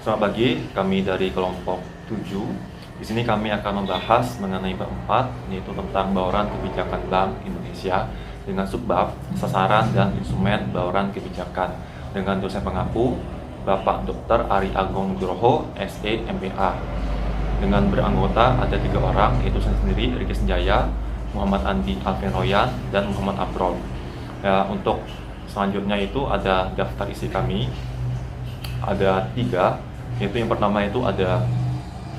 Selamat pagi, kami dari kelompok 7. Di sini kami akan membahas mengenai bab 4, yaitu tentang bauran kebijakan Bank Indonesia dengan subbab sasaran dan instrumen bauran kebijakan dengan dosen pengampu Bapak Dr. Ari Agung Nugroho, SE MPA. Dengan beranggota ada 3 orang, yaitu saya sendiri, Riki Senjaya, Muhammad Andi Alvin Royan, dan Muhammad Abrol. Ya, untuk selanjutnya itu ada daftar isi kami, ada 3, yaitu yang pertama itu ada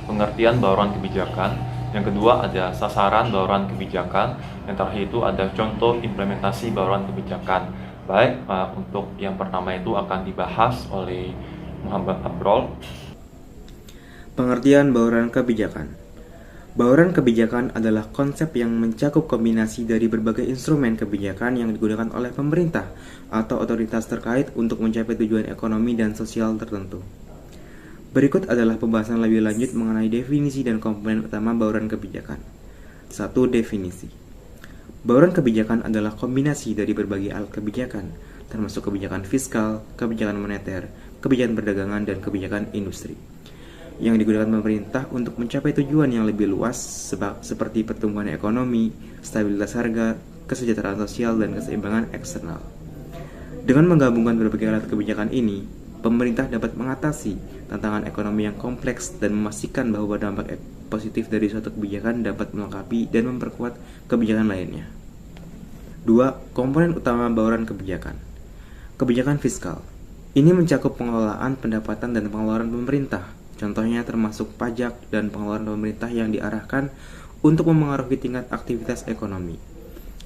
pengertian bauran kebijakan, yang kedua ada sasaran bauran kebijakan, yang terakhir itu ada contoh implementasi bauran kebijakan. Baik, untuk yang pertama itu akan dibahas oleh Muhammad Abrol. Pengertian bauran kebijakan. Bauran kebijakan adalah konsep yang mencakup kombinasi dari berbagai instrumen kebijakan yang digunakan oleh pemerintah atau otoritas terkait untuk mencapai tujuan ekonomi dan sosial tertentu. Berikut adalah pembahasan lebih lanjut mengenai definisi dan komponen utama bauran kebijakan. 1. Definisi. Bauran kebijakan adalah kombinasi dari berbagai alat kebijakan, termasuk kebijakan fiskal, kebijakan moneter, kebijakan perdagangan, dan kebijakan industri, yang digunakan pemerintah untuk mencapai tujuan yang lebih luas seperti pertumbuhan ekonomi, stabilitas harga, kesejahteraan sosial, dan keseimbangan eksternal. Dengan menggabungkan berbagai alat kebijakan ini, pemerintah dapat mengatasi tantangan ekonomi yang kompleks dan memastikan bahwa dampak positif dari suatu kebijakan dapat melengkapi dan memperkuat kebijakan lainnya. 2. Komponen utama bauran kebijakan. Kebijakan fiskal. Ini mencakup pengelolaan pendapatan dan pengeluaran pemerintah. Contohnya termasuk pajak dan pengeluaran pemerintah yang diarahkan untuk memengaruhi tingkat aktivitas ekonomi.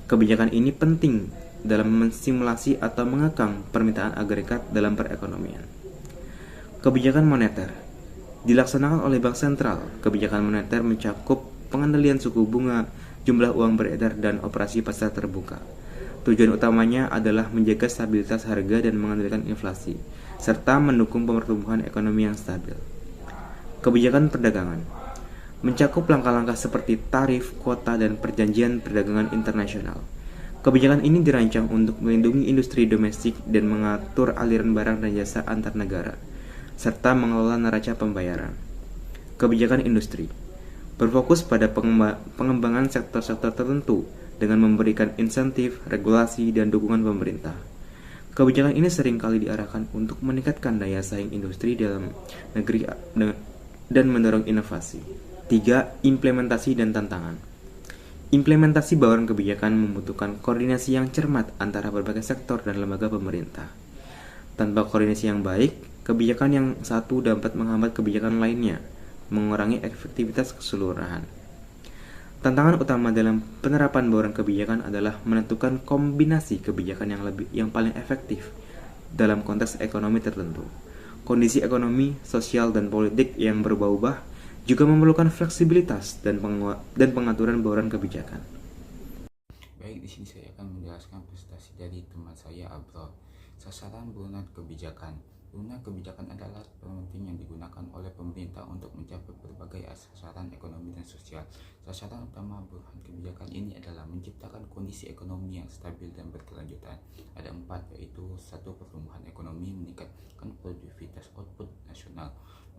Kebijakan ini penting dalam menstimulasi atau mengekang permintaan agregat dalam perekonomian. Kebijakan moneter dilaksanakan oleh Bank Sentral. Kebijakan moneter mencakup pengendalian suku bunga, jumlah uang beredar, dan operasi pasar terbuka. Tujuan utamanya adalah menjaga stabilitas harga dan mengendalikan inflasi, serta mendukung pertumbuhan ekonomi yang stabil. Kebijakan perdagangan mencakup langkah-langkah seperti tarif, kuota, dan perjanjian perdagangan internasional. Kebijakan ini dirancang untuk melindungi industri domestik dan mengatur aliran barang dan jasa antar negara, serta mengelola neraca pembayaran. Kebijakan industri berfokus pada pengembangan sektor-sektor tertentu dengan memberikan insentif, regulasi, dan dukungan pemerintah. Kebijakan ini seringkali diarahkan untuk meningkatkan daya saing industri dalam negeri dan mendorong inovasi. 3. Implementasi dan tantangan. Implementasi bauran kebijakan membutuhkan koordinasi yang cermat antara berbagai sektor dan lembaga pemerintah. Tanpa koordinasi yang baik, kebijakan yang satu dapat menghambat kebijakan lainnya, mengurangi efektivitas keseluruhan. Tantangan utama dalam penerapan bauran kebijakan adalah menentukan kombinasi kebijakan yang paling efektif dalam konteks ekonomi tertentu. Kondisi ekonomi, sosial, dan politik yang berubah-ubah juga memerlukan fleksibilitas dan pengaturan bauran kebijakan. Baik, di sini saya akan menjelaskan prestasi dari teman saya Abrol. Sasaran bauran kebijakan. Bauran kebijakan adalah penting yang digunakan oleh pemerintah untuk mencapai berbagai sasaran ekonomi dan sosial. Sasaran utama bauran kebijakan ini adalah menciptakan kondisi ekonomi yang stabil dan berkelanjutan. Ada 4, yaitu 1. Pertumbuhan ekonomi, meningkatkan produktivitas output nasional.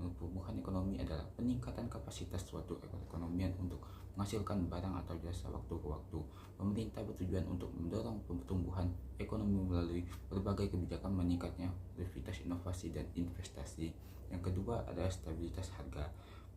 Pertumbuhan ekonomi adalah peningkatan kapasitas suatu perekonomian untuk menghasilkan barang atau jasa waktu ke waktu. Pemerintah bertujuan untuk mendorong pertumbuhan ekonomi melalui berbagai kebijakan meningkatnya produktivitas, inovasi, dan investasi. Yang kedua adalah stabilitas harga,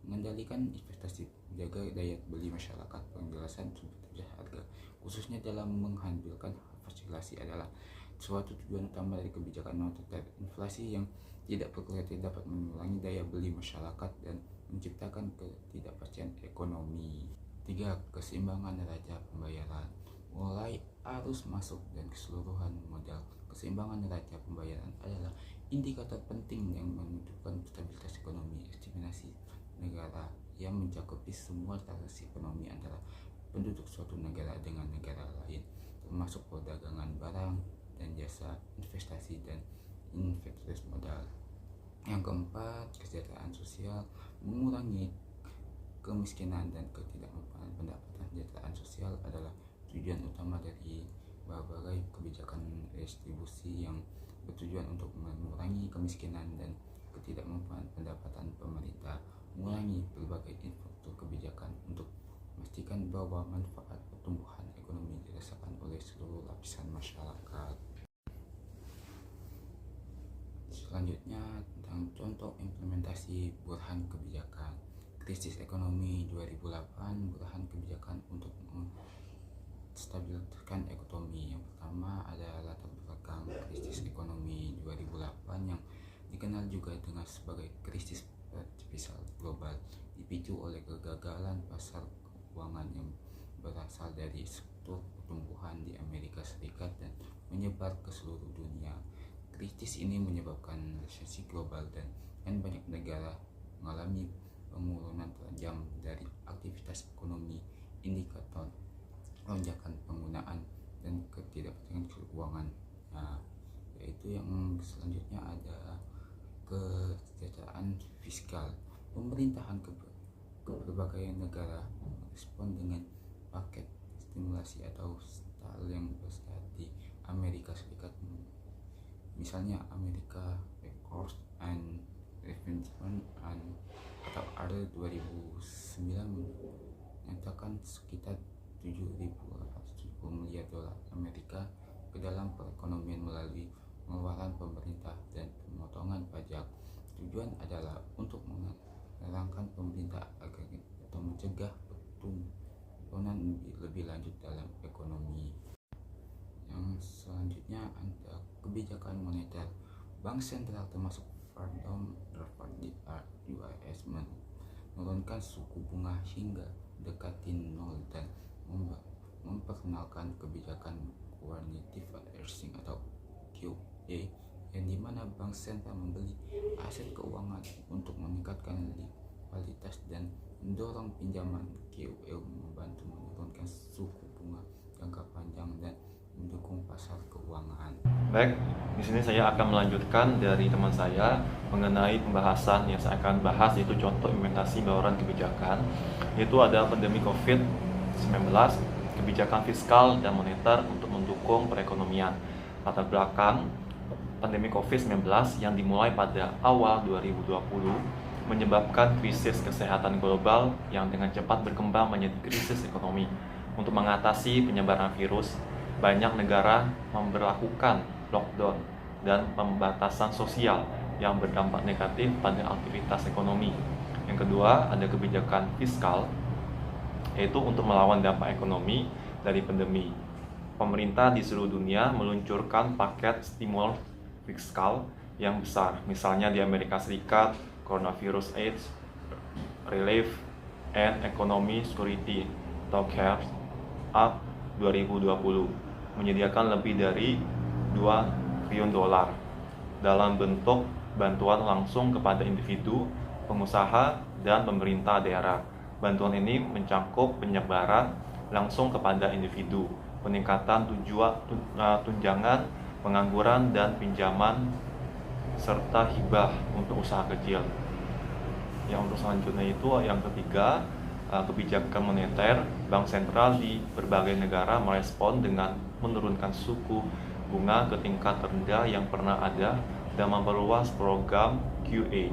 mengendalikan investasi, menjaga daya beli masyarakat. Penjelasan stabilitas harga khususnya dalam menghasilkan fasilitasi adalah suatu tujuan utama dari kebijakan moneter. Inflasi yang tidak berkelanjutan dapat mengurangi daya beli masyarakat dan menciptakan ketidakpastian ekonomi. 3. Keseimbangan neraca pembayaran, mulai arus masuk dan keseluruhan modal. Keseimbangan neraca pembayaran adalah indikator penting yang menentukan stabilitas ekonomi. Estimasi negara yang mencakupi semua transaksi ekonomi antara penduduk suatu negara dengan negara lain, termasuk perdagangan barang dan jasa, investasi, dan investasi modal. Yang keempat, kesejahteraan sosial, mengurangi kemiskinan dan ketidakmampuan. Pendapatan kesejahteraan sosial adalah tujuan utama dari berbagai kebijakan redistribusi yang bertujuan untuk mengurangi kemiskinan dan ketidakmampuan pendapatan pemerintah, mengurangi berbagai infrastruktur kebijakan untuk memastikan bahwa manfaat pertumbuhan ekonomi dirasakan oleh seluruh lapisan masyarakat. Selanjutnya tentang contoh implementasi burhan kebijakan. Krisis ekonomi 2008, burhan kebijakan untuk menstabilkan ekonomi. Yang pertama ada latar belakang krisis ekonomi 2008 yang dikenal juga dengan sebagai krisis pasar global, dipicu oleh kegagalan pasar keuangan yang berasal dari struktur pertumbuhan di Amerika Serikat dan menyebar ke seluruh dunia. Krisis ini menyebabkan resesi global dan banyak negara mengalami penurunan tajam dari aktivitas ekonomi, indikator lonjakan penggunaan dan ketidakpastian keuangan. Nah, yaitu yang selanjutnya ada kesejahteraan fiskal. Pemerintahan ke berbagai negara merespon dengan paket stimulasi atau style yang bersifat di Amerika Serikat. Misalnya Amerika Accords and Revention atau ARRE 2009 menyatakan sekitar 7.870 miliar dolar Amerika ke dalam perekonomian melalui pengeluaran pemerintah dan pemotongan pajak. Tujuan adalah untuk menerangkan pemerintah agar atau mencegah pertumbuhan lebih lanjut dalam ekonomi. Yang selanjutnya ada kebijakan moneter. Bank sentral termasuk Federal Reserve (US) menurunkan suku bunga hingga dekati nol dan memperkenalkan kebijakan quantitative easing atau QE, yang dimana bank sentral membeli aset keuangan untuk meningkatkan likuiditas dan mendorong pinjaman. QE membantu menurunkan suku bunga jangka panjang dan mendukung pasar keuangan. Baik, di sini saya akan melanjutkan dari teman saya mengenai pembahasan yang saya akan bahas, yaitu contoh implementasi bauran kebijakan, yaitu ada pandemi COVID-19, kebijakan fiskal dan moneter untuk mendukung perekonomian. Latar belakang pandemi COVID-19 yang dimulai pada awal 2020 menyebabkan krisis kesehatan global yang dengan cepat berkembang menjadi krisis ekonomi. Untuk mengatasi penyebaran virus, banyak negara memberlakukan lockdown dan pembatasan sosial yang berdampak negatif pada aktivitas ekonomi. Yang kedua, ada kebijakan fiskal, yaitu untuk melawan dampak ekonomi dari pandemi. Pemerintah di seluruh dunia meluncurkan paket stimulus fiskal yang besar. Misalnya di Amerika Serikat, Coronavirus Aid Relief and Economic Security atau CARES Act 2020 menyediakan lebih dari 2 triliun dolar dalam bentuk bantuan langsung kepada individu, pengusaha, dan pemerintah daerah. Bantuan ini mencakup penyebaran langsung kepada individu, peningkatan tunjangan pengangguran dan pinjaman, serta hibah untuk usaha kecil. Yang untuk selanjutnya itu yang ketiga, kebijakan moneter. Bank sentral di berbagai negara merespon dengan menurunkan suku bunga ke tingkat terendah yang pernah ada dan memperluas program QE,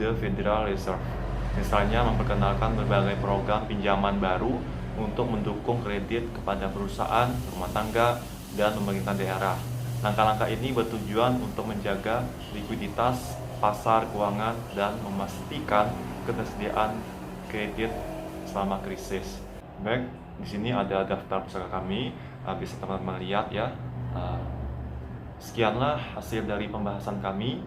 The Federal Reserve. Misalnya memperkenalkan berbagai program pinjaman baru untuk mendukung kredit kepada perusahaan, rumah tangga, dan pemerintah daerah. Langkah-langkah ini bertujuan untuk menjaga likuiditas pasar keuangan dan memastikan ketersediaan kredit selama krisis. Baik, di sini ada daftar pusaka kami, bisa teman-teman lihat ya. Sekianlah hasil dari pembahasan kami.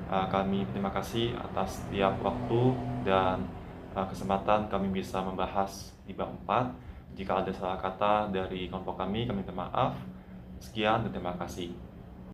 Kami terima kasih atas setiap waktu dan kesempatan kami bisa membahas di bab 4. Jika ada salah kata dari kelompok kami minta maaf. Sekian dan terima kasih.